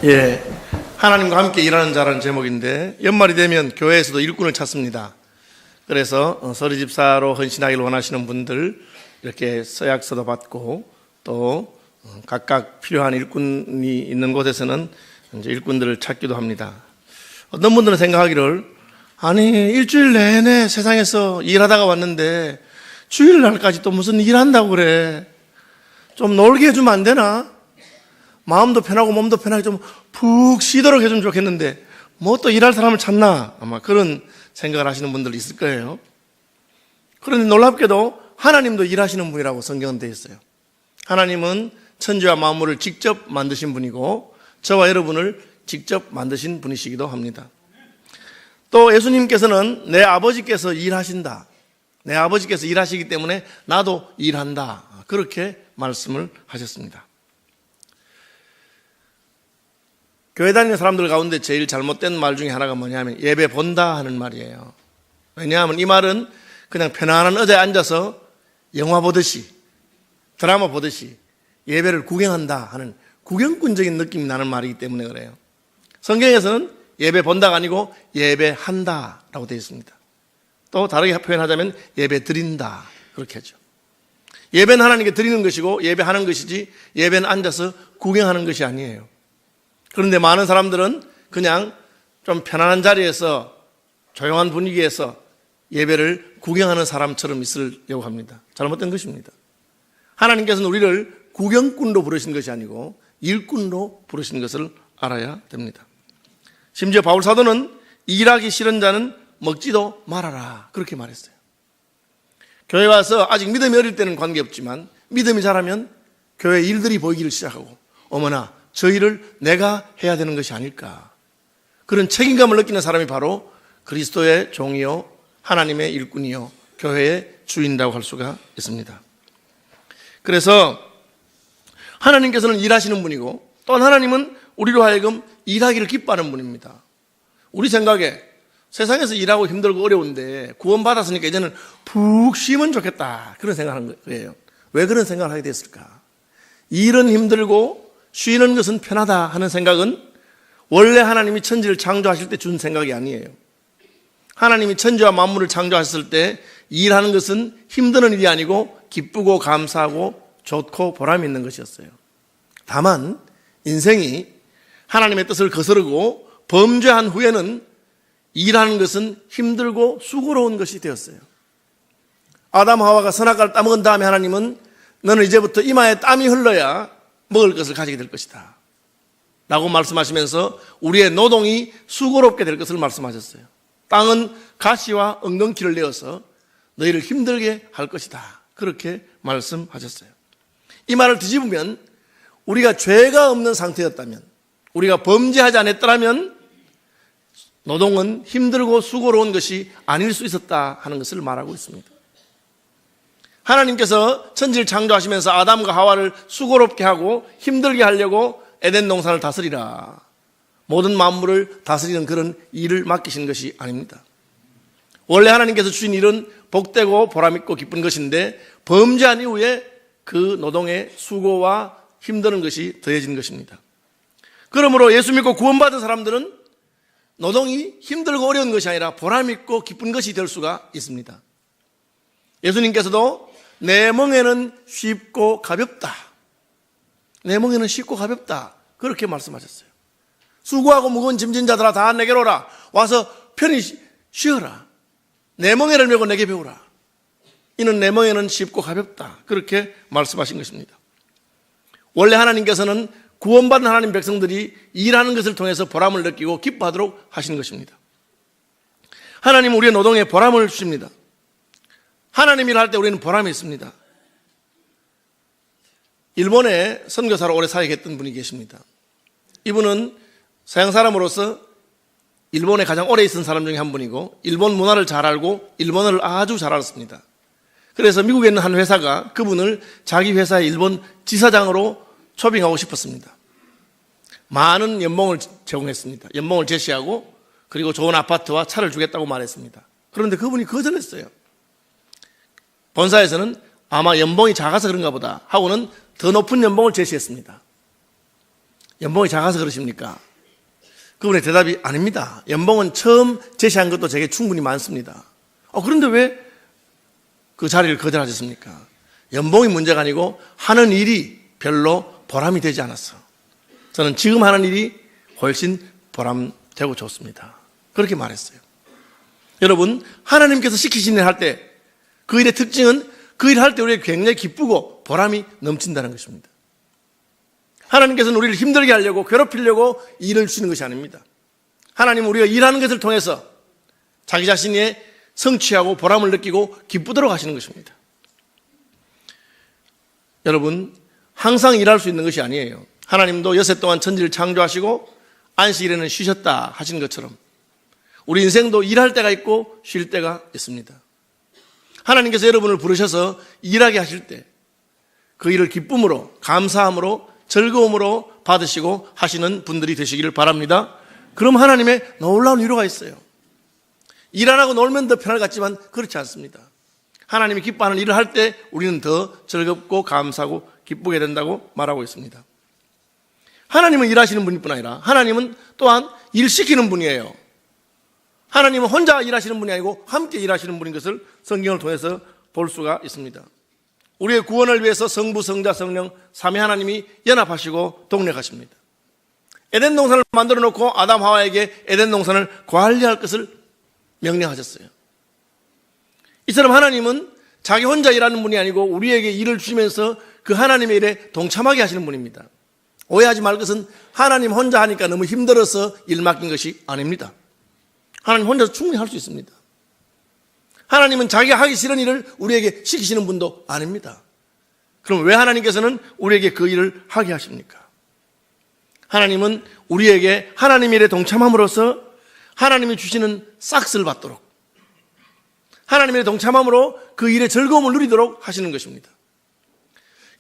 예, 하나님과 함께 일하는 자라는 제목인데 연말이 되면 교회에서도 일꾼을 찾습니다. 그래서 서리집사로 헌신하기를 원하시는 분들 이렇게 서약서도 받고 또 각각 필요한 일꾼이 있는 곳에서는 이제 일꾼들을 찾기도 합니다. 어떤 분들은 생각하기를 아니 일주일 내내 세상에서 일하다가 왔는데 주일날까지 또 무슨 일한다고 그래. 좀 놀게 해주면 안 되나? 마음도 편하고 몸도 편하게 좀 푹 쉬도록 해주면 좋겠는데 뭐 또 일할 사람을 찾나? 아마 그런 생각을 하시는 분들 있을 거예요. 그런데 놀랍게도 하나님도 일하시는 분이라고 성경은 되어 있어요. 하나님은 천지와 만물을 직접 만드신 분이고 저와 여러분을 직접 만드신 분이시기도 합니다. 또 예수님께서는 내 아버지께서 일하신다. 내 아버지께서 일하시기 때문에 나도 일한다. 그렇게 말씀을 하셨습니다. 교회 다니는 사람들 가운데 제일 잘못된 말 중에 하나가 뭐냐면 예배 본다 하는 말이에요. 왜냐하면 이 말은 그냥 편안한 의자에 앉아서 영화 보듯이 드라마 보듯이 예배를 구경한다 하는 구경꾼적인 느낌이 나는 말이기 때문에 그래요. 성경에서는 예배 본다가 아니고 예배한다 라고 되어 있습니다. 또 다르게 표현하자면 예배 드린다 그렇게 하죠. 예배는 하나님께 드리는 것이고 예배하는 것이지 예배는 앉아서 구경하는 것이 아니에요. 그런데 많은 사람들은 그냥 좀 편안한 자리에서 조용한 분위기에서 예배를 구경하는 사람처럼 있으려고 합니다. 잘못된 것입니다. 하나님께서는 우리를 구경꾼로 부르신 것이 아니고 일꾼로 부르신 것을 알아야 됩니다. 심지어 바울 사도는 일하기 싫은 자는 먹지도 말아라 그렇게 말했어요. 교회 와서 아직 믿음이 어릴 때는 관계없지만 믿음이 자라면 교회 일들이 보이기를 시작하고 어머나 저 일을 내가 해야 되는 것이 아닐까 그런 책임감을 느끼는 사람이 바로 그리스도의 종이요 하나님의 일꾼이요 교회의 주인이라고 할 수가 있습니다. 그래서 하나님께서는 일하시는 분이고 또한 하나님은 우리로 하여금 일하기를 기뻐하는 분입니다. 우리 생각에 세상에서 일하고 힘들고 어려운데 구원받았으니까 이제는 푹 쉬면 좋겠다 그런 생각을 하는 거예요. 왜 그런 생각을 하게 됐을까? 일은 힘들고 쉬는 것은 편하다 하는 생각은 원래 하나님이 천지를 창조하실 때 준 생각이 아니에요. 하나님이 천지와 만물을 창조하셨을 때 일하는 것은 힘드는 일이 아니고 기쁘고 감사하고 좋고 보람이 있는 것이었어요. 다만 인생이 하나님의 뜻을 거스르고 범죄한 후에는 일하는 것은 힘들고 수고로운 것이 되었어요. 아담 하와가 선악과를 따먹은 다음에 하나님은 너는 이제부터 이마에 땀이 흘러야 먹을 것을 가지게 될 것이다 라고 말씀하시면서 우리의 노동이 수고롭게 될 것을 말씀하셨어요. 땅은 가시와 엉겅퀴를 내어서 너희를 힘들게 할 것이다 그렇게 말씀하셨어요. 이 말을 뒤집으면 우리가 죄가 없는 상태였다면 우리가 범죄하지 않았더라면 노동은 힘들고 수고로운 것이 아닐 수 있었다 하는 것을 말하고 있습니다. 하나님께서 천지를 창조하시면서 아담과 하와를 수고롭게 하고 힘들게 하려고 에덴 동산을 다스리라 모든 만물을 다스리는 그런 일을 맡기신 것이 아닙니다. 원래 하나님께서 주신 일은 복되고 보람있고 기쁜 것인데 범죄한 이후에 그 노동의 수고와 힘드는 것이 더해진 것입니다. 그러므로 예수 믿고 구원받은 사람들은 노동이 힘들고 어려운 것이 아니라 보람있고 기쁜 것이 될 수가 있습니다. 예수님께서도 내 멍에는 쉽고 가볍다. 내 멍에는 쉽고 가볍다. 그렇게 말씀하셨어요. 수고하고 무거운 짐진 자들아 다 내게로 오라. 와서 편히 쉬어라. 내 멍에를 메고 내게 배우라. 이는 내 멍에는 쉽고 가볍다. 그렇게 말씀하신 것입니다. 원래 하나님께서는 구원받은 하나님 백성들이 일하는 것을 통해서 보람을 느끼고 기뻐하도록 하시는 것입니다. 하나님은 우리의 노동에 보람을 주십니다. 하나님 일을 할 때 우리는 보람이 있습니다. 일본에 선교사로 오래 사역했던 분이 계십니다. 이분은 서양 사람으로서 일본에 가장 오래 있은 사람 중에 한 분이고 일본 문화를 잘 알고 일본어를 아주 잘 알았습니다. 그래서 미국에 있는 한 회사가 그분을 자기 회사의 일본 지사장으로 초빙하고 싶었습니다. 많은 연봉을 제공했습니다. 연봉을 제시하고 그리고 좋은 아파트와 차를 주겠다고 말했습니다. 그런데 그분이 거절했어요. 본사에서는 아마 연봉이 작아서 그런가 보다 하고는 더 높은 연봉을 제시했습니다. 연봉이 작아서 그러십니까? 그분의 대답이 아닙니다. 연봉은 처음 제시한 것도 제게 충분히 많습니다. 그런데 왜 그 자리를 거절하셨습니까? 연봉이 문제가 아니고 하는 일이 별로 보람이 되지 않았어. 저는 지금 하는 일이 훨씬 보람되고 좋습니다. 그렇게 말했어요. 여러분, 하나님께서 시키신 일 할 때 그 일의 특징은 그 일을 할 때 우리가 굉장히 기쁘고 보람이 넘친다는 것입니다. 하나님께서는 우리를 힘들게 하려고 괴롭히려고 일을 주시는 것이 아닙니다. 하나님은 우리가 일하는 것을 통해서 자기 자신의 성취하고 보람을 느끼고 기쁘도록 하시는 것입니다. 여러분, 항상 일할 수 있는 것이 아니에요. 하나님도 여섯 동안 천지를 창조하시고 안식일에는 쉬셨다 하시는 것처럼 우리 인생도 일할 때가 있고 쉴 때가 있습니다. 하나님께서 여러분을 부르셔서 일하게 하실 때 그 일을 기쁨으로, 감사함으로, 즐거움으로 받으시고 하시는 분들이 되시기를 바랍니다. 그럼 하나님의 놀라운 위로가 있어요. 일 안 하고 놀면 더 편할 것 같지만 그렇지 않습니다. 하나님이 기뻐하는 일을 할 때 우리는 더 즐겁고 감사하고 기쁘게 된다고 말하고 있습니다. 하나님은 일하시는 분일 뿐 아니라 하나님은 또한 일 시키는 분이에요. 하나님은 혼자 일하시는 분이 아니고 함께 일하시는 분인 것을 성경을 통해서 볼 수가 있습니다. 우리의 구원을 위해서 성부, 성자, 성령 삼위 하나님이 연합하시고 동력하십니다. 에덴 동산을 만들어 놓고 아담 하와에게 에덴 동산을 관리할 것을 명령하셨어요. 이처럼 하나님은 자기 혼자 일하는 분이 아니고 우리에게 일을 주시면서 그 하나님의 일에 동참하게 하시는 분입니다. 오해하지 말 것은 하나님 혼자 하니까 너무 힘들어서 일 맡긴 것이 아닙니다. 하나님 혼자서 충분히 할 수 있습니다. 하나님은 자기가 하기 싫은 일을 우리에게 시키시는 분도 아닙니다. 그럼 왜 하나님께서는 우리에게 그 일을 하게 하십니까? 하나님은 우리에게 하나님 일에 동참함으로써 하나님이 주시는 싹스를 받도록, 하나님의 동참함으로 그 일의 즐거움을 누리도록 하시는 것입니다.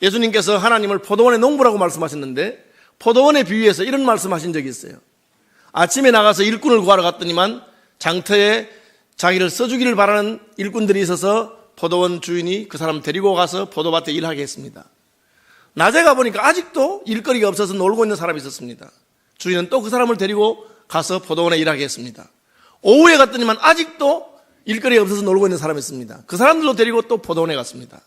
예수님께서 하나님을 포도원의 농부라고 말씀하셨는데 포도원에 비유해서 이런 말씀하신 적이 있어요. 아침에 나가서 일꾼을 구하러 갔더니만 장터에 자기를 써주기를 바라는 일꾼들이 있어서 포도원 주인이 그 사람 데리고 가서 포도밭에 일하게 했습니다. 낮에 가보니까 아직도 일거리가 없어서 놀고 있는 사람이 있었습니다. 주인은 또 그 사람을 데리고 가서 포도원에 일하게 했습니다. 오후에 갔더니만 아직도 일거리가 없어서 놀고 있는 사람이 있습니다. 그 사람들도 데리고 또 포도원에 갔습니다.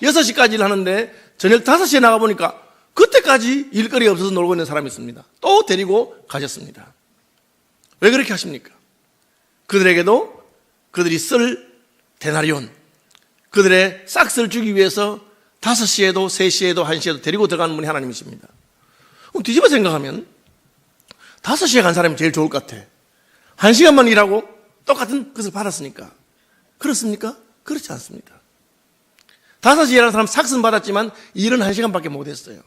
6시까지 일하는데 저녁 5시에 나가보니까 그때까지 일거리가 없어서 놀고 있는 사람이 있습니다. 또 데리고 가셨습니다. 왜 그렇게 하십니까? 그들에게도 그들이 쓸 데나리온, 그들의 싹스를 주기 위해서 5시에도 3시에도 1시에도 데리고 들어가는 분이 하나님이십니다. 그럼 뒤집어 생각하면 5시에 간 사람이 제일 좋을 것 같아. 1시간만 일하고 똑같은 것을 받았으니까. 그렇습니까? 그렇지 않습니다. 5시에 일하는 사람 삭스는 받았지만 일은 1시간밖에 못했어요.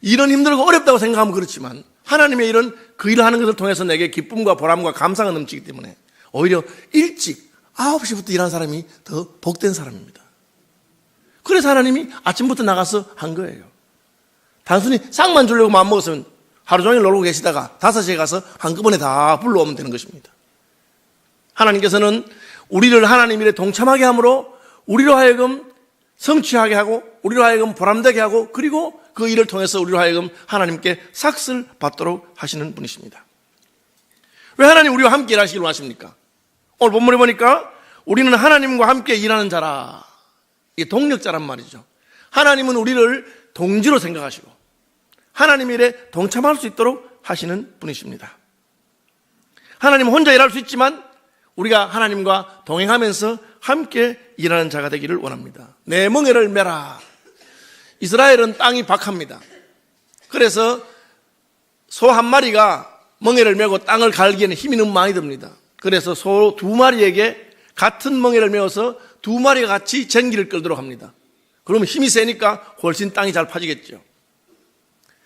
일은 힘들고 어렵다고 생각하면 그렇지만 하나님의 일은 그 일을 하는 것을 통해서 내게 기쁨과 보람과 감사가 넘치기 때문에 오히려 일찍 9시부터 일하는 사람이 더 복된 사람입니다. 그래서 하나님이 아침부터 나가서 한 거예요. 단순히 싹만 주려고 마음먹었으면 하루 종일 놀고 계시다가 5시에 가서 한꺼번에 다 불러오면 되는 것입니다. 하나님께서는 우리를 하나님 일에 동참하게 함으로 우리로 하여금 성취하게 하고 우리로 하여금 보람되게 하고 그리고 그 일을 통해서 우리로 하여금 하나님께 삭스를 받도록 하시는 분이십니다. 왜 하나님 우리와 함께 일하시기로 하십니까? 오늘 본문에 보니까 우리는 하나님과 함께 일하는 자라. 이게 동력자란 말이죠. 하나님은 우리를 동지로 생각하시고 하나님 일에 동참할 수 있도록 하시는 분이십니다. 하나님은 혼자 일할 수 있지만 우리가 하나님과 동행하면서 함께 일하는 자가 되기를 원합니다. 내 멍에를 메라. 이스라엘은 땅이 박합니다. 그래서 소 한 마리가 멍에를 메고 땅을 갈기에는 힘이 너무 많이 듭니다. 그래서 소 2마리에게 같은 멍에를 메어서 2마리가 같이 쟁기를 끌도록 합니다. 그러면 힘이 세니까 훨씬 땅이 잘 파지겠죠.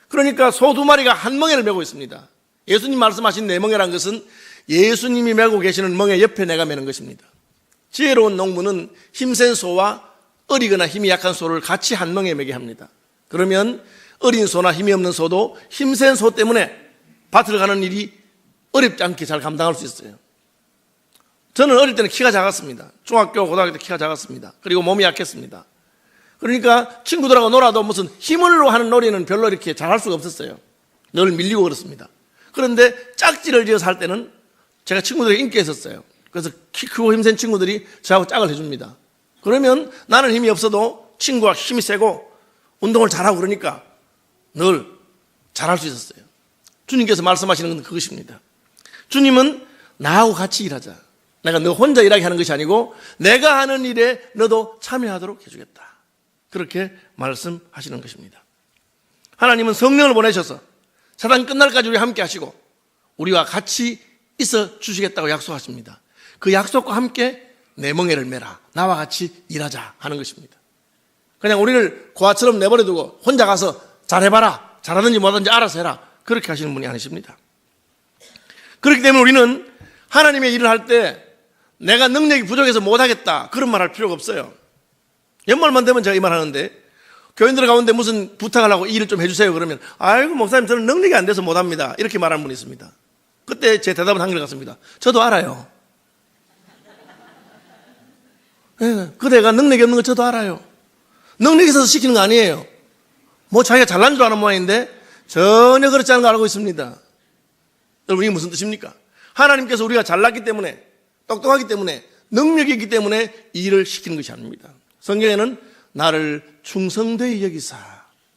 그러니까 소 2마리가 한 멍에를 메고 있습니다. 예수님 말씀하신 내 멍에란 것은 예수님이 메고 계시는 멍에 옆에 내가 메는 것입니다. 지혜로운 농부는 힘센 소와 어리거나 힘이 약한 소를 같이 한 멍에 메게 합니다. 그러면 어린 소나 힘이 없는 소도 힘센 소 때문에 밭을 가는 일이 어렵지 않게 잘 감당할 수 있어요. 저는 어릴 때는 키가 작았습니다. 중학교, 고등학교 때 키가 작았습니다. 그리고 몸이 약했습니다. 그러니까 친구들하고 놀아도 무슨 힘으로 하는 놀이는 별로 이렇게 잘할 수가 없었어요. 늘 밀리고 그렇습니다. 그런데 짝지를 지어서 할 때는 제가 친구들에게 인기가 있었어요. 그래서 키 크고 힘센 친구들이 저하고 짝을 해줍니다. 그러면 나는 힘이 없어도 친구가 힘이 세고 운동을 잘하고 그러니까 늘 잘할 수 있었어요. 주님께서 말씀하시는 건 그것입니다. 주님은 나하고 같이 일하자. 내가 너 혼자 일하게 하는 것이 아니고 내가 하는 일에 너도 참여하도록 해주겠다. 그렇게 말씀하시는 것입니다. 하나님은 성령을 보내셔서 사단 끝날까지 우리 함께 하시고 우리와 같이 있어 주시겠다고 약속하십니다. 그 약속과 함께 내 멍에를 메라. 나와 같이 일하자 하는 것입니다. 그냥 우리를 고아처럼 내버려두고 혼자 가서 잘해봐라. 잘하든지 못하든지 알아서 해라. 그렇게 하시는 분이 아니십니다. 그렇기 때문에 우리는 하나님의 일을 할 때 내가 능력이 부족해서 못하겠다 그런 말 할 필요가 없어요. 연말만 되면 제가 이 말 하는데 교인들 가운데 무슨 부탁을 하고 일을 좀 해주세요 그러면 아이고 목사님 저는 능력이 안 돼서 못합니다 이렇게 말하는 분이 있습니다. 그때 제 대답은 한결 같습니다. 저도 알아요. 네, 그대가 능력이 없는 거 저도 알아요. 능력이 있어서 시키는 거 아니에요. 뭐 자기가 잘난 줄 아는 모양인데 전혀 그렇지 않은 거 알고 있습니다. 여러분 이게 무슨 뜻입니까? 하나님께서 우리가 잘났기 때문에 똑똑하기 때문에 능력이 있기 때문에 일을 시키는 것이 아닙니다. 성경에는 나를 충성되이 여기사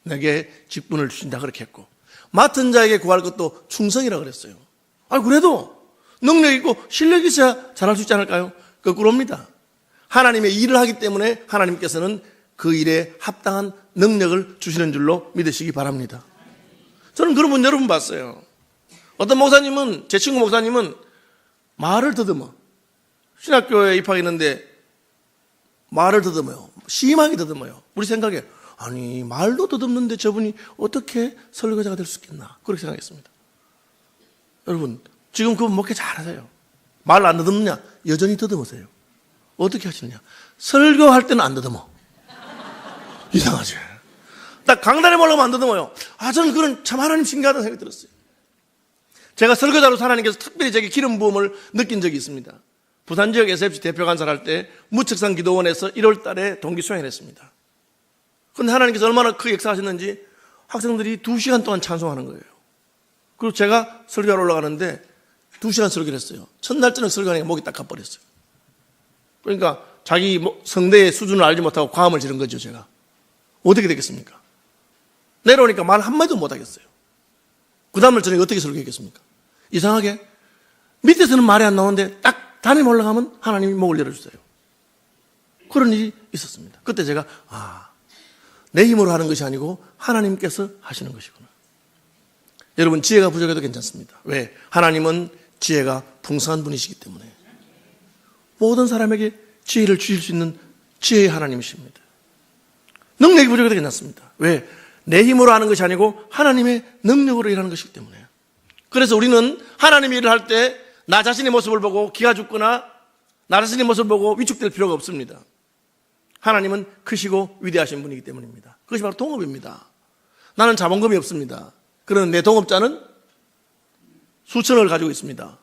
내게 직분을 주신다 그렇게 했고 맡은 자에게 구할 것도 충성이라고 그랬어요. 그래도 능력 있고 실력이 있어야 잘할 수 있지 않을까요? 거꾸로입니다. 하나님의 일을 하기 때문에 하나님께서는 그 일에 합당한 능력을 주시는 줄로 믿으시기 바랍니다. 저는 그런 분 여러 분 봤어요. 어떤 목사님은 제 친구 목사님은 말을 더듬어. 신학교에 입학했는데 말을 더듬어요. 심하게 더듬어요. 우리 생각에 아니 말도 더듬는데 저분이 어떻게 설교자가 될 수 있겠나 그렇게 생각했습니다. 여러분 지금 그분 목회 잘하세요. 말 안 더듬느냐? 여전히 더듬으세요. 어떻게 하시느냐? 설교할 때는 안 더듬어. 이상하지? 딱 강단에 올라가면 안 더듬어요. 저는 그런 참 하나님 신기하다는 생각이 들었어요. 제가 설교자로서 하나님께서 특별히 제게 기름 부음을 느낀 적이 있습니다. 부산 지역 SFC 대표 간사를 할 때 무책산 기도원에서 1월 달에 동기 수행을 했습니다. 그런데 하나님께서 얼마나 크게 역사하셨는지 학생들이 2시간 동안 찬송하는 거예요. 그리고 제가 설교하러 올라가는데 2시간 설교를 했어요. 첫날 저녁 설교하니까 목이 딱 가버렸어요. 그러니까 자기 성대의 수준을 알지 못하고 과음을 지른 거죠. 제가 어떻게 되겠습니까? 내려오니까 말 한마디도 못하겠어요. 그 다음날 저녁에 어떻게 설교했겠습니까? 이상하게 밑에서는 말이 안 나오는데 딱 단임 올라가면 하나님이 목을 열어주세요. 그런 일이 있었습니다. 그때 제가 내 힘으로 하는 것이 아니고 하나님께서 하시는 것이구나. 여러분 지혜가 부족해도 괜찮습니다. 왜? 하나님은 지혜가 풍성한 분이시기 때문에 모든 사람에게 지혜를 주실 수 있는 지혜의 하나님이십니다. 능력이 부족해도 괜찮습니다. 왜? 내 힘으로 하는 것이 아니고 하나님의 능력으로 일하는 것이기 때문에. 그래서 우리는 하나님의 일을 할 때 나 자신의 모습을 보고 기가 죽거나 나 자신의 모습을 보고 위축될 필요가 없습니다. 하나님은 크시고 위대하신 분이기 때문입니다. 그것이 바로 동업입니다. 나는 자본금이 없습니다. 그러나 내 동업자는 수천억을 가지고 있습니다.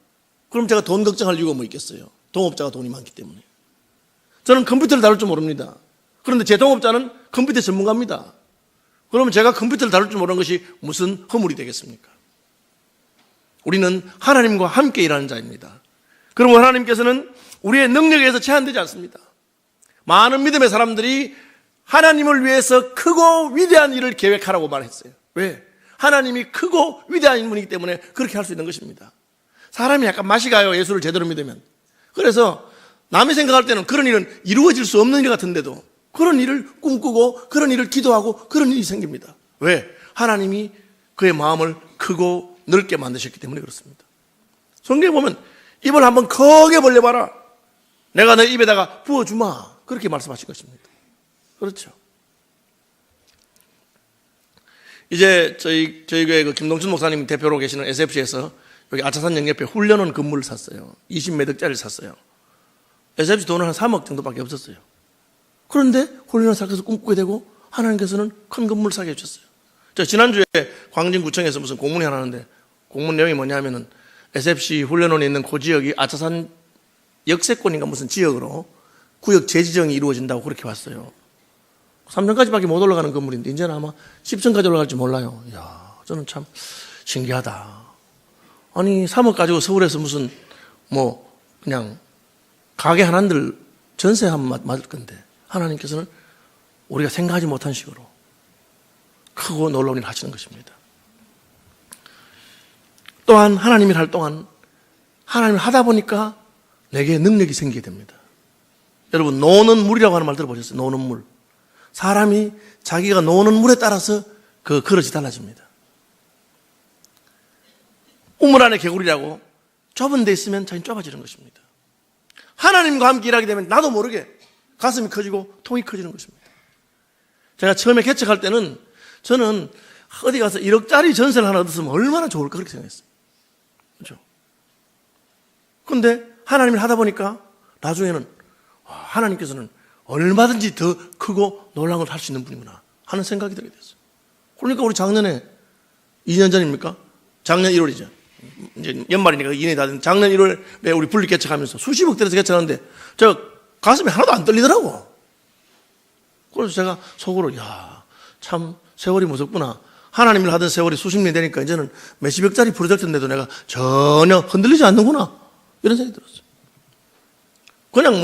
그럼 제가 돈 걱정할 이유가 뭐 있겠어요? 동업자가 돈이 많기 때문에. 저는 컴퓨터를 다룰 줄 모릅니다. 그런데 제 동업자는 컴퓨터 전문가입니다. 그러면 제가 컴퓨터를 다룰 줄 모르는 것이 무슨 허물이 되겠습니까? 우리는 하나님과 함께 일하는 자입니다. 그러면 하나님께서는 우리의 능력에 의해서 제한되지 않습니다. 많은 믿음의 사람들이 하나님을 위해서 크고 위대한 일을 계획하라고 말했어요. 왜? 하나님이 크고 위대한 분이기 때문에 그렇게 할 수 있는 것입니다. 사람이 약간 맛이 가요. 예수를 제대로 믿으면. 그래서 남이 생각할 때는 그런 일은 이루어질 수 없는 일 같은데도 그런 일을 꿈꾸고 그런 일을 기도하고 그런 일이 생깁니다. 왜? 하나님이 그의 마음을 크고 넓게 만드셨기 때문에 그렇습니다. 성경에 보면 입을 한번 크게 벌려봐라. 내가 내 입에다가 부어주마. 그렇게 말씀하신 것입니다. 그렇죠. 이제 저희 교회 그 김동춘 목사님 대표로 계시는 SFC에서 여기 아차산 영옆에 훈련원 건물을 샀어요. 20매덕짜리를 샀어요. SFC 돈은 한 3억 정도밖에 없었어요. 그런데 훈련원 살면서 꿈꾸게 되고 하나님께서는 큰 건물을 사게 해주셨어요. 저 지난주에 광진구청에서 무슨 공문이 하나 하는데 공문 내용이 뭐냐면은 SFC 훈련원에 있는 그 지역이 아차산 역세권인가 무슨 지역으로 구역 재지정이 이루어진다고 그렇게 왔어요. 3층까지밖에 못 올라가는 건물인데 이제는 아마 10층까지 올라갈지 몰라요. 이야, 저는 참 신기하다. 아니 3억 가지고 서울에서 무슨 그냥 가게 하나들 전세하면 맞을 건데 하나님께서는 우리가 생각하지 못한 식으로 크고 놀라운 일을 하시는 것입니다. 또한 하나님이 할 동안 하나님을 하다 보니까 내게 능력이 생기게 됩니다. 여러분 노는 물이라고 하는 말 들어보셨어요? 노는 물. 사람이 자기가 노는 물에 따라서 그 그릇이 달라집니다. 우물 안에 개구리라고 좁은 데 있으면 자기는 좁아지는 것입니다. 하나님과 함께 일하게 되면 나도 모르게 가슴이 커지고 통이 커지는 것입니다. 제가 처음에 개척할 때는 저는 어디 가서 1억짜리 전세를 하나 얻었으면 얼마나 좋을까 그렇게 생각했어요. 그렇죠? 그런데 하나님을 하다 보니까 나중에는 하나님께서는 얼마든지 더 크고 놀라운 걸 할 수 있는 분이구나 하는 생각이 들게 됐어요. 그러니까 우리 작년에 2년 전입니까? 작년 1월이죠. 이제 연말이니까 2년이 다 된 작년 1월에 우리 분리 개척하면서 수십억 들여서 개척하는데 저 가슴이 하나도 안 떨리더라고. 그래서 제가 속으로 참 세월이 무섭구나. 하나님을 하던 세월이 수십 년이 되니까 이제는 몇십억짜리 프로젝트인데도 내가 전혀 흔들리지 않는구나 이런 생각이 들었어요. 그냥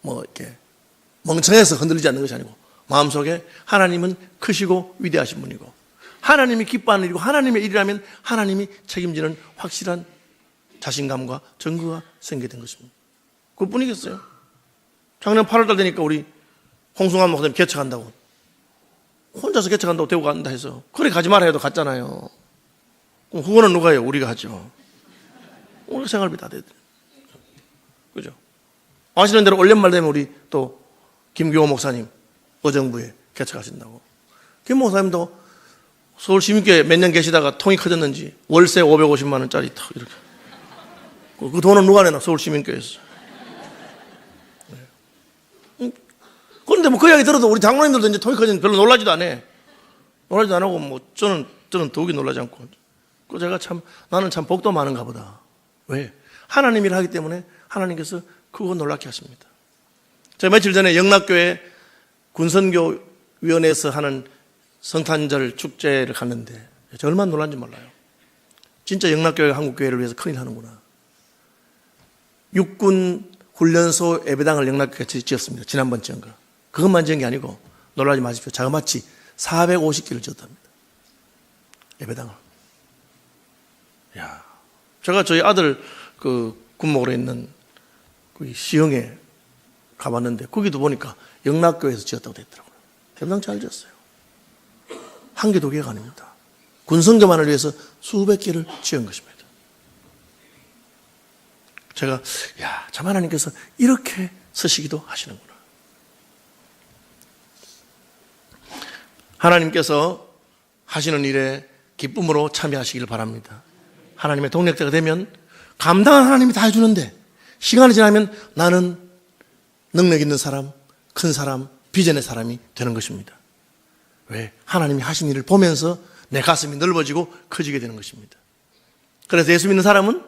이렇게 멍청해서 흔들리지 않는 것이 아니고 마음속에 하나님은 크시고 위대하신 분이고 하나님이 기뻐하는 일이고 하나님의 일이라면 하나님이 책임지는 확실한 자신감과 증거가 생기게 된 것입니다. 그뿐이겠어요. 작년 8월달 되니까 우리 홍승환 목사님 개척한다고 혼자서 개척한다고 대구 간다 해서 그래 가지 마라 해도 갔잖아요. 그럼 후원은 누가 해요? 우리가 하죠. 우리가 생활비 다 대드. 그죠? 아시는 대로 올 연말 되면 우리 또 김규호 목사님 의정부에 개척하신다고. 김 목사님도 서울 시민교회 몇 년 계시다가 통이 커졌는지 월세 550만 원짜리 탁 이렇게. 그 돈은 누가 내나? 서울 시민교회에서. 그런데 그 이야기 들어도 우리 장로님들도 이제 통이 커지는데 별로 놀라지도 않아. 놀라지도 안 하고 저는 더욱이 놀라지 않고. 그 제가 나는 참 복도 많은가 보다. 왜? 하나님 일을 하기 때문에 하나님께서 그거 놀랍게 하십니다. 제가 며칠 전에 영락교회 군선교위원회에서 하는 성탄절 축제를 갔는데 저 얼마나 놀란지 몰라요. 진짜 영락교회가 한국교회를 위해서 큰일 하는구나. 육군 훈련소 예배당을 영락교회가 지었습니다. 지난번 지은가. 그것만 지은 게 아니고 놀라지 마십시오. 자그마치 450개를 지었답니다. 예배당을. 제가 저희 아들 군목으로 있는 시흥에 가봤는데 거기도 보니까 영락교회에서 지었다고 됐더라고요. 예배당 잘 지었어요. 한 개, 두 개가 아닙니다. 군성교만을 위해서 수백 개를 지은 것입니다. 제가 참 하나님께서 이렇게 쓰시기도 하시는구나. 하나님께서 하시는 일에 기쁨으로 참여하시길 바랍니다. 하나님의 동력자가 되면 감당한 하나님이 다 해주는데 시간이 지나면 나는 능력 있는 사람, 큰 사람, 비전의 사람이 되는 것입니다. 왜? 하나님이 하신 일을 보면서 내 가슴이 넓어지고 커지게 되는 것입니다. 그래서 예수 믿는 사람은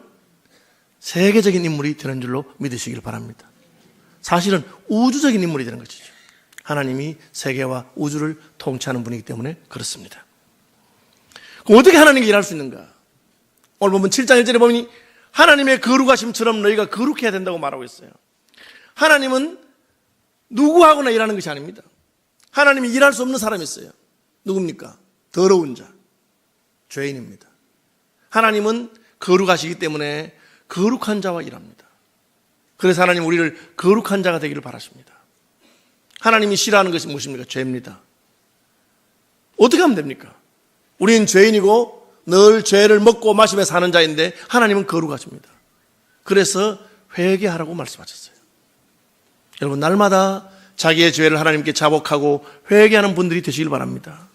세계적인 인물이 되는 줄로 믿으시길 바랍니다. 사실은 우주적인 인물이 되는 것이죠. 하나님이 세계와 우주를 통치하는 분이기 때문에 그렇습니다. 그럼 어떻게 하나님께 일할 수 있는가? 오늘 보면 7장 1절에 보니 하나님의 거룩하심처럼 너희가 거룩해야 된다고 말하고 있어요. 하나님은 누구하고나 일하는 것이 아닙니다. 하나님이 일할 수 없는 사람이 있어요. 누굽니까? 더러운 자, 죄인입니다. 하나님은 거룩하시기 때문에 거룩한 자와 일합니다. 그래서 하나님 우리를 거룩한 자가 되기를 바라십니다. 하나님이 싫어하는 것이 무엇입니까? 죄입니다. 어떻게 하면 됩니까? 우리는 죄인이고 늘 죄를 먹고 마시며 사는 자인데 하나님은 거룩하십니다. 그래서 회개하라고 말씀하셨어요. 여러분 날마다 자기의 죄를 하나님께 자복하고 회개하는 분들이 되시길 바랍니다.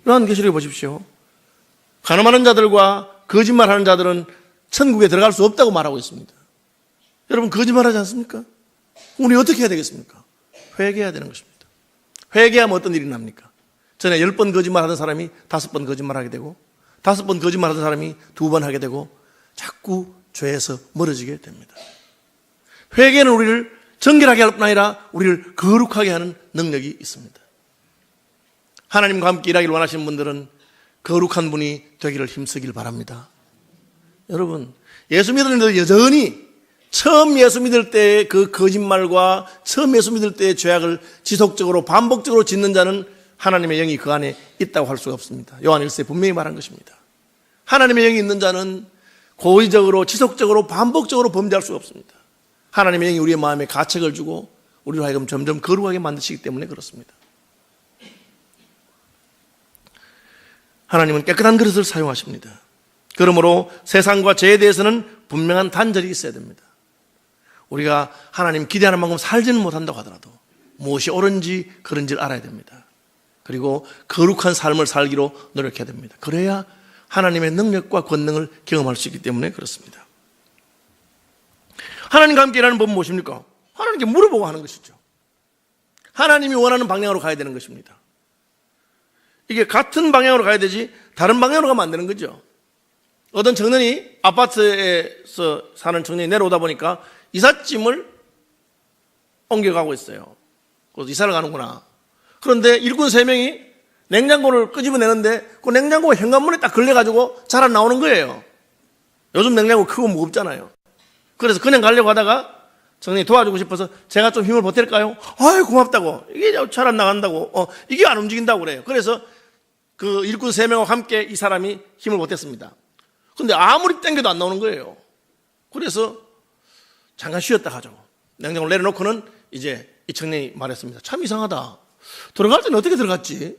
요한계시록에 보십시오. 가늠하는 자들과 거짓말하는 자들은 천국에 들어갈 수 없다고 말하고 있습니다. 여러분 거짓말하지 않습니까? 우리 어떻게 해야 되겠습니까? 회개해야 되는 것입니다. 회개하면 어떤 일이 납니까? 전에 10번 거짓말하던 사람이 5번 거짓말하게 되고 5번 거짓말하던 사람이 2번 하게 되고 자꾸 죄에서 멀어지게 됩니다. 회개는 우리를 정결하게 할 뿐 아니라 우리를 거룩하게 하는 능력이 있습니다. 하나님과 함께 일하기를 원하시는 분들은 거룩한 분이 되기를 힘쓰길 바랍니다. 여러분, 예수 믿었는데도 여전히 처음 예수 믿을 때의 그 거짓말과 처음 예수 믿을 때의 죄악을 지속적으로 반복적으로 짓는 자는 하나님의 영이 그 안에 있다고 할 수가 없습니다. 요한 1서에 분명히 말한 것입니다. 하나님의 영이 있는 자는 고의적으로 지속적으로 반복적으로 범죄할 수가 없습니다. 하나님의 영이 우리의 마음에 가책을 주고 우리로 하여금 점점 거룩하게 만드시기 때문에 그렇습니다. 하나님은 깨끗한 그릇을 사용하십니다. 그러므로 세상과 죄에 대해서는 분명한 단절이 있어야 됩니다. 우리가 하나님 기대하는 만큼 살지는 못한다고 하더라도 무엇이 옳은지 그런지를 알아야 됩니다. 그리고 거룩한 삶을 살기로 노력해야 됩니다. 그래야 하나님의 능력과 권능을 경험할 수 있기 때문에 그렇습니다. 하나님과 함께 일하는 법은 무엇입니까? 하나님께 물어보고 하는 것이죠. 하나님이 원하는 방향으로 가야 되는 것입니다. 이게 같은 방향으로 가야 되지 다른 방향으로 가면 안 되는 거죠. 어떤 청년이 아파트에서 사는 청년이 내려오다 보니까 이삿짐을 옮겨가고 있어요. 그래서 이사를 가는구나. 그런데 일꾼 3명이 냉장고를 끄집어내는데 그 냉장고가 현관문에 딱 걸려가지고 잘 안 나오는 거예요. 요즘 냉장고 크고 무겁잖아요. 그래서 그냥 가려고 하다가 청년이 도와주고 싶어서 제가 좀 힘을 보탤까요? 아유 고맙다고. 이게 잘 안 나간다고. 이게 안 움직인다고 그래요. 그래서 그 일꾼 3명과 함께 이 사람이 힘을 보탰습니다. 근데 아무리 당겨도 안 나오는 거예요. 그래서 잠깐 쉬었다 가죠. 냉장고를 내려놓고는 이제 이 청년이 말했습니다. 참 이상하다. 들어갈 때는 어떻게 들어갔지?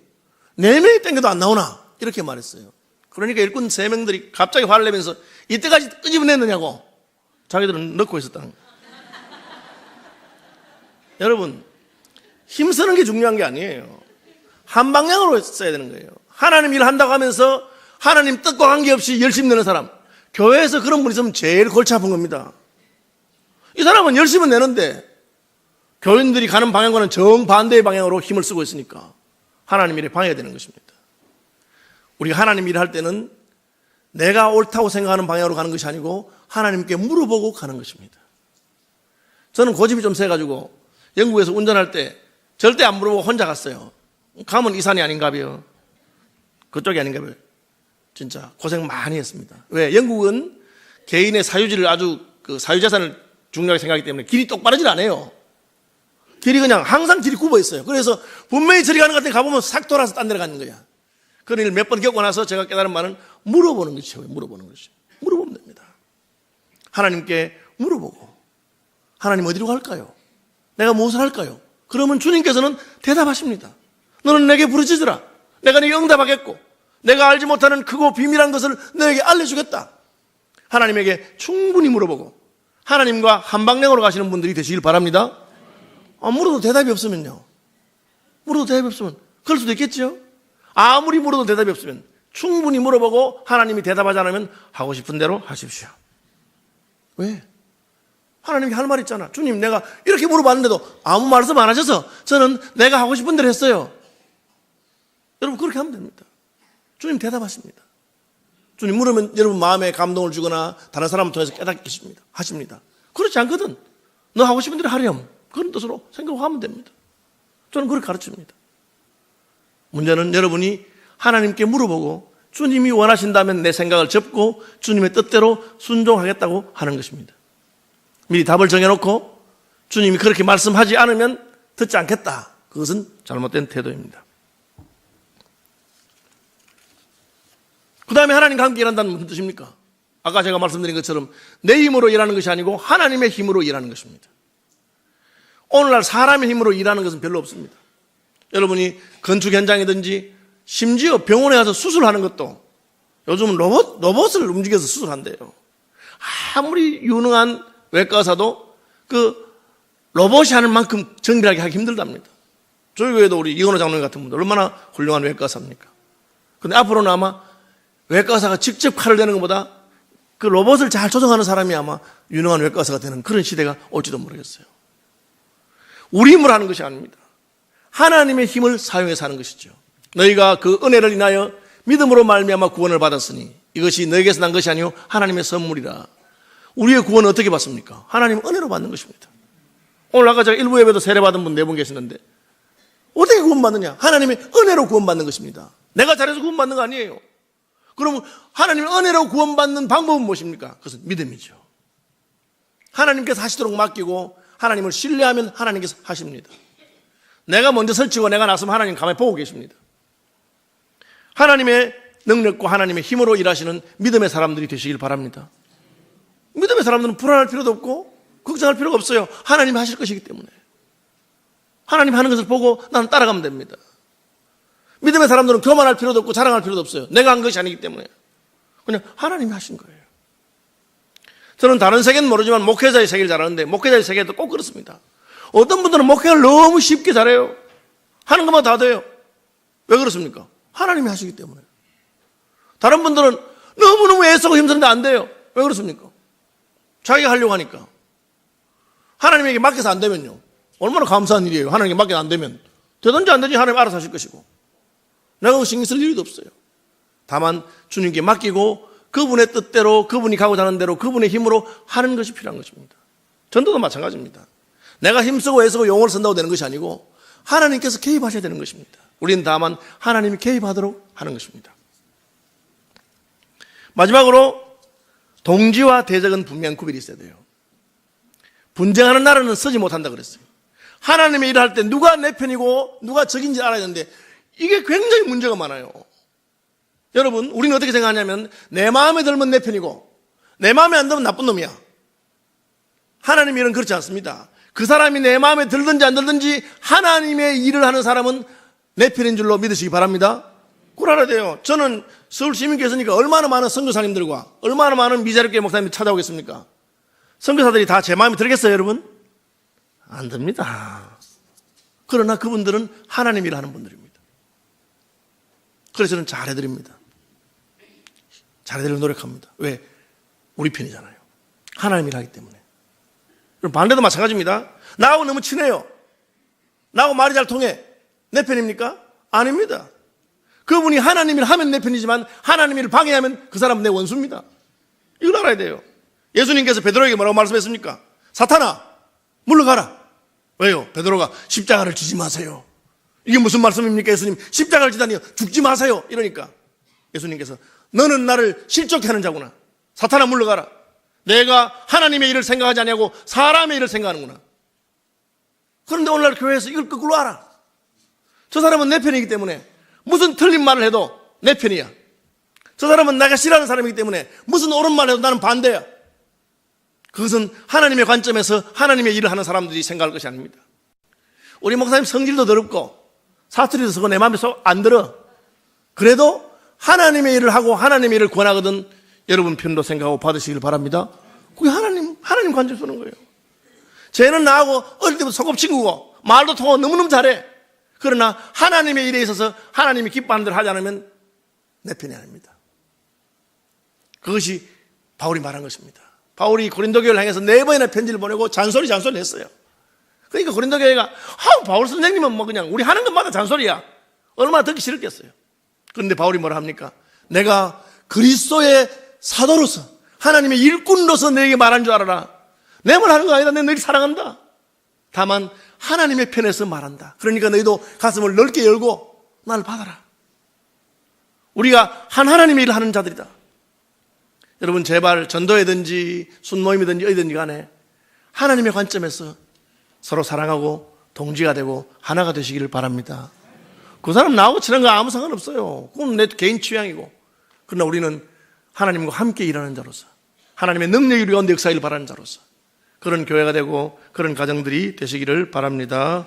4명이 당겨도 안 나오나? 이렇게 말했어요. 그러니까 일꾼 3명들이 갑자기 화를 내면서 이때까지 끄집어냈느냐고 자기들은 넣고 있었다는 거예요. 여러분, 힘쓰는 게 중요한 게 아니에요. 한 방향으로 써야 되는 거예요. 하나님 일 한다고 하면서 하나님 뜻과 관계없이 열심히 내는 사람, 교회에서 그런 분 있으면 제일 골치 아픈 겁니다. 이 사람은 열심히 내는데 교인들이 가는 방향과는 정반대의 방향으로 힘을 쓰고 있으니까 하나님 일에 방해가 되는 것입니다. 우리가 하나님 일을 할 때는 내가 옳다고 생각하는 방향으로 가는 것이 아니고 하나님께 물어보고 가는 것입니다. 저는 고집이 좀 세가지고 영국에서 운전할 때 절대 안 물어보고 혼자 갔어요. 가면 이 산이 아닌가 봐요. 그쪽이 아닌가 봐요. 진짜 고생 많이 했습니다. 왜? 영국은 개인의 사유지를 아주 사유재산을 중요하게 생각하기 때문에 길이 똑바르질 않아요. 길이 그냥 항상 길이 굽어 있어요. 그래서 분명히 저리 가는 것 같은데 가보면 싹 돌아서 딴 데로 가는 거야. 그런 일을 몇 번 겪고 나서 제가 깨달은 말은 물어보는 것이 최고예요. 물어보는 것이. 물어보면 됩니다. 하나님께 물어보고 하나님 어디로 갈까요? 내가 무엇을 할까요? 그러면 주님께서는 대답하십니다. 너는 내게 부르짖으라. 내가 네게 응답하겠고 내가 알지 못하는 크고 비밀한 것을 너에게 알려주겠다. 하나님에게 충분히 물어보고 하나님과 한 방향으로 가시는 분들이 되시길 바랍니다. 물어도 대답이 없으면요. 물어도 대답이 없으면 그럴 수도 있겠죠. 아무리 물어도 대답이 없으면 충분히 물어보고 하나님이 대답하지 않으면 하고 싶은 대로 하십시오. 왜? 하나님이 할 말 있잖아. 주님 내가 이렇게 물어봤는데도 아무 말씀 안 하셔서 저는 내가 하고 싶은 대로 했어요. 여러분 그렇게 하면 됩니다. 주님 대답하십니다. 주님 물으면 여러분 마음에 감동을 주거나 다른 사람을 통해서 깨닫게 하십니다. 그렇지 않거든. 너 하고 싶은 대로 하렴. 그런 뜻으로 생각하면 됩니다. 저는 그렇게 가르칩니다. 문제는 여러분이 하나님께 물어보고 주님이 원하신다면 내 생각을 접고 주님의 뜻대로 순종하겠다고 하는 것입니다. 미리 답을 정해놓고 주님이 그렇게 말씀하지 않으면 듣지 않겠다. 그것은 잘못된 태도입니다. 그 다음에 하나님과 함께 일한다는 무슨 뜻입니까? 아까 제가 말씀드린 것처럼 내 힘으로 일하는 것이 아니고 하나님의 힘으로 일하는 것입니다. 오늘날 사람의 힘으로 일하는 것은 별로 없습니다. 여러분이 건축 현장이든지 심지어 병원에 가서 수술하는 것도 요즘은 로봇을 움직여서 수술한대요. 아무리 유능한 외과 의사도 그 로봇이 하는 만큼 정밀하게 하기 힘들답니다. 저희 교회도 우리 이건호 장로님 같은 분들 얼마나 훌륭한 외과 의사입니까? 근데 앞으로는 아마 외과 의사가 직접 칼을 대는 것보다 그 로봇을 잘 조정하는 사람이 아마 유능한 외과 의사가 되는 그런 시대가 올지도 모르겠어요. 우리 힘으로 하는 것이 아닙니다. 하나님의 힘을 사용해서 하는 것이죠. 너희가 그 은혜를 인하여 믿음으로 말미암아 구원을 받았으니 이것이 너에게서 난 것이 아니요 하나님의 선물이라. 우리의 구원은 어떻게 받습니까? 하나님의 은혜로 받는 것입니다. 오늘 아까 제가 일부 예배도 세례받은 분 4분 계시는데 어떻게 구원받느냐? 하나님의 은혜로 구원받는 것입니다. 내가 잘해서 구원받는 거 아니에요. 그러면 하나님의 은혜로 구원받는 방법은 무엇입니까? 그것은 믿음이죠. 하나님께서 하시도록 맡기고 하나님을 신뢰하면 하나님께서 하십니다. 내가 먼저 설치고 내가 나서면 하나님 가만히 보고 계십니다. 하나님의 능력과 하나님의 힘으로 일하시는 믿음의 사람들이 되시길 바랍니다. 믿음의 사람들은 불안할 필요도 없고 걱정할 필요가 없어요. 하나님이 하실 것이기 때문에. 하나님 하는 것을 보고 나는 따라가면 됩니다. 믿음의 사람들은 교만할 필요도 없고 자랑할 필요도 없어요. 내가 한 것이 아니기 때문에. 그냥 하나님이 하신 거예요. 저는 다른 세계는 모르지만 목회자의 세계를 잘 아는데 목회자의 세계도 꼭 그렇습니다. 어떤 분들은 목회를 너무 쉽게 잘해요. 하는 것만 다 돼요. 왜 그렇습니까? 하나님이 하시기 때문에. 다른 분들은 너무너무 애쓰고 힘쓰는데 안 돼요. 왜 그렇습니까? 자기가 하려고 하니까. 하나님에게 맡겨서 안 되면요. 얼마나 감사한 일이에요. 하나님에게 맡겨서 안 되면. 되든지 안 되든지 하나님 알아서 하실 것이고. 내가 신경 쓸 일도 없어요. 다만 주님께 맡기고 그분의 뜻대로 그분이 가고자 하는 대로 그분의 힘으로 하는 것이 필요한 것입니다. 전도도 마찬가지입니다. 내가 힘쓰고 애쓰고 용어를 쓴다고 되는 것이 아니고 하나님께서 개입하셔야 되는 것입니다. 우리는 다만 하나님이 개입하도록 하는 것입니다. 마지막으로 동지와 대적은 분명한 구별이 있어야 돼요. 분쟁하는 나라는 쓰지 못한다 그랬어요. 하나님의 일을 할 때 누가 내 편이고 누가 적인지 알아야 되는데 이게 굉장히 문제가 많아요. 여러분, 우리는 어떻게 생각하냐면 내 마음에 들면 내 편이고 내 마음에 안 들면 나쁜 놈이야. 하나님의 일은 그렇지 않습니다. 그 사람이 내 마음에 들든지 안 들든지 하나님의 일을 하는 사람은 내 편인 줄로 믿으시기 바랍니다. 그걸 알아야 돼요. 저는 서울 시민교회니까 얼마나 많은 선교사님들과 얼마나 많은 미자립교회 목사님들이 찾아오겠습니까? 선교사들이 다 제 마음에 들겠어요, 여러분? 안 듭니다. 그러나 그분들은 하나님 일을 하는 분들입니다. 그래서 저는 잘해드립니다. 잘해드리려고 노력합니다. 왜? 우리 편이잖아요. 하나님 일을 하기 때문에. 그럼 반대도 마찬가지입니다. 나하고 너무 친해요. 나하고 말이 잘 통해. 내 편입니까? 아닙니다. 그분이 하나님 일을 하면 내 편이지만 하나님 일을 방해하면 그 사람은 내 원수입니다. 이걸 알아야 돼요. 예수님께서 베드로에게 뭐라고 말씀했습니까? 사탄아, 물러가라. 왜요? 베드로가 십자가를 지지 마세요. 이게 무슨 말씀입니까? 예수님, 십자가를 지다니요. 죽지 마세요. 이러니까 예수님께서 너는 나를 실족해 하는 자구나. 사탄아, 물러가라. 내가 하나님의 일을 생각하지 아니하고 사람의 일을 생각하는구나. 그런데 오늘날 교회에서 이걸 거꾸로 알아. 저 사람은 내 편이기 때문에 무슨 틀린 말을 해도 내 편이야. 저 사람은 내가 싫어하는 사람이기 때문에 무슨 옳은 말을 해도 나는 반대야. 그것은 하나님의 관점에서 하나님의 일을 하는 사람들이 생각할 것이 아닙니다. 우리 목사님 성질도 더럽고 사투리도 쓰고 내 마음에 쏙 안 들어. 그래도 하나님의 일을 하고 하나님의 일을 권하거든 여러분 편도 생각하고 받으시길 바랍니다. 그게 하나님 관점에서 오는 거예요. 쟤는 나하고 어릴 때부터 소꿉친구고 말도 통하고 너무너무 잘해. 그러나 하나님의 일에 있어서 하나님이 기뻐하는 대로 하지 않으면 내 편이 아닙니다. 그것이 바울이 말한 것입니다. 바울이 고린도 교회를 향해서 4번이나 편지를 보내고 잔소리 했어요. 그러니까 고린도 교회가 바울 선생님은 뭐 그냥 우리 하는 것마다 잔소리야. 얼마나 듣기 싫었겠어요. 그런데 바울이 뭐라 합니까? 내가 그리스도의 사도로서 하나님의 일꾼으로서 너에게 말한 줄 알아라. 내 말 하는 거 아니다. 내가 너희를 사랑한다. 다만 하나님의 편에서 말한다. 그러니까 너희도 가슴을 넓게 열고 나를 받아라. 우리가 하나님의 일을 하는 자들이다. 여러분 제발 전도회든지 순모임이든지 어디든지 간에 하나님의 관점에서 서로 사랑하고 동지가 되고 하나가 되시기를 바랍니다. 그 사람 나하고 친한 거 아무 상관없어요. 그건 내 개인 취향이고. 그러나 우리는 하나님과 함께 일하는 자로서 하나님의 능력이 우리 가운데 역사를 바라는 자로서 그런 교회가 되고 그런 가정들이 되시기를 바랍니다.